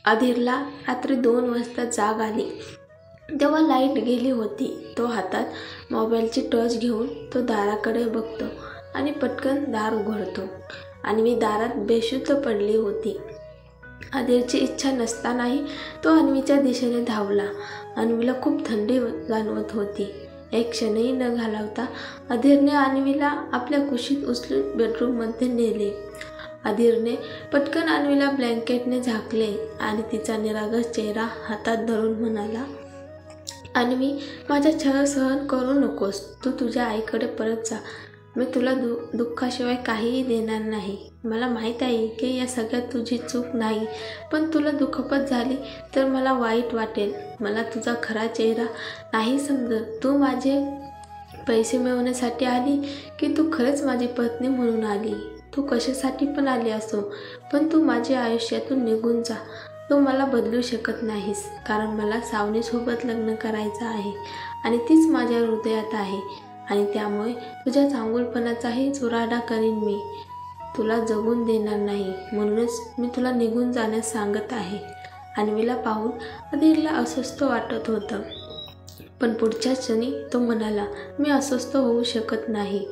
अधीरला रात्री 2 वाजता जाग आली तेव्हा लाईट गेली होती. तो हातात मोबाईलची टॉर्च घेऊन तो दाराकडे बघतो आणि पटकन दार उघडतो. अन्वी दारात बेशुद्ध पडली होती. अधीरची इच्छा नसतानाही तो अन्वीच्या दिशेने धावला. अन्वीला खूप थंडी जाणवत होती. एक क्षणही न घालवता अधीरने अन्वीला आपल्या कुशीत उचलून बेडरूममध्ये नेले. अधीरने पटकन अन्वीला ब्लँकेटने झाकले आणि तिचा निरागस चेहरा हातात धरून म्हणाला, अन्वी, माझा छळ सहन करू नकोस. तू तुझ्या आईकडे परत जा. मी तुला दुःखाशिवाय काहीही देणार नाही. मला माहीत आहे की या सगळ्यात तुझी चूक नाही, पण तुला दुखापत झाली तर मला वाईट वाटेल. मला तुझा खरा चेहरा नाही समजत. तू माझे पैसे मिळवण्यासाठी आली की तू खरंच माझी पत्नी म्हणून आली? तू कशासाठी पण आली असो, पण तू माझ्या आयुष्यातून निघून जा. तू मला बदलू शकत नाहीस, कारण मला सावनीसोबत लग्न करायचं आहे आणि तीच माझ्या हृदयात आहे आणि त्यामुळे तुझ्या चांगुलपणाचाही चुराडा करीन मी. तुला जगून देणार नाही, म्हणूनच मी तुला निघून जाण्यास सांगत आहे. अन्वीला पाहून अधीरला अस्वस्थ वाटत होतं, पण पुढच्याच क्षणी तो म्हणाला, मी अस्वस्थ होऊ शकत नाही.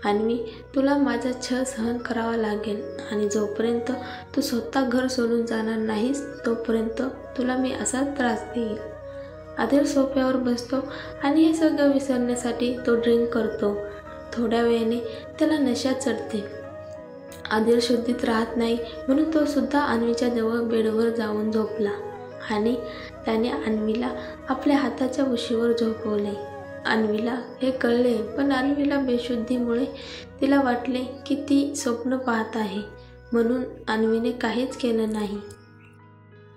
अन्वी, तुला माझा छळ सहन करावा लागेल आणि जोपर्यंत तू स्वतः घर सोडून जाणार नाहीस तोपर्यंत तुला मी असाच त्रास देईल. अधीर सोफ्यावर बसतो आणि हे सगळं विसरण्यासाठी तो ड्रिंक करतो. थोड्या वेळाने त्याला नशा चढते. अधीर शुद्धीत राहत नाही म्हणून तो सुद्धा अन्वीच्या जवळ बेडवर जाऊन झोपला आणि त्याने अन्वीला आपल्या हाताच्या उशीवर झोपवले. अन्वीला हे कळले, पण अन्वीला बेशुद्धीमुळे तिला वाटले की ती स्वप्न पाहत आहे, म्हणून अन्वीने काहीच केलं नाही.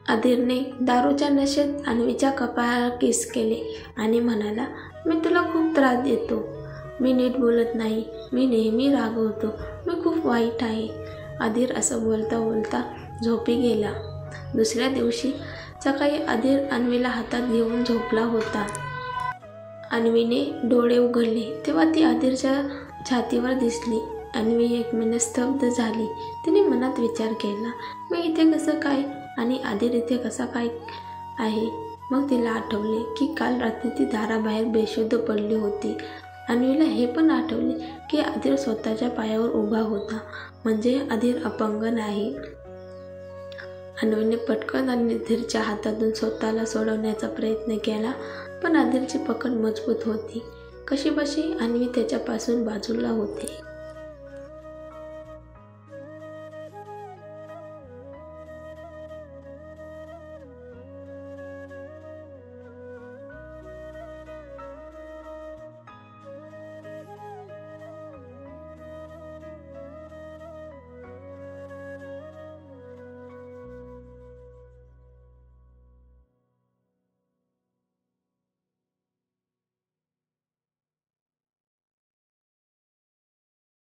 अधीरने दारूच्या नशेत अन्वीच्या कपाळाला किस केले आणि म्हणाला, मी तुला खूप त्रास देतो. मी नीट बोलत नाही. मी नेहमी रागवतो. मी खूप वाईट आहे. अधीर असं बोलता बोलता झोपी गेला. दुसऱ्या दिवशी सकाळी अधीर अन्वीला हातात घेऊन झोपला होता. अन्वीने डोळे उघडले तेव्हा ती अधीरच्या छातीवर दिसली. अन्वी एक मिनिट स्तब्ध झाली. तिने मनात विचार केला, मी इथे कसं काय आणि अधीर इथे कसा काय आहे? मग तिला आठवले की काल रात्री ती दाराबाहेर बेशुद्ध पडली होती. अन्वीला हे पण आठवले की अधीर स्वतःच्या पायावर उभा होता, म्हणजे अधीर अपंग नाही. अन्वीने पटकन अधीरच्या हातातून स्वतःला सोडवण्याचा प्रयत्न केला, पण अधीरची पकड मजबूत होती. कशीबशी अन्वी त्याच्यापासून बाजूला होती.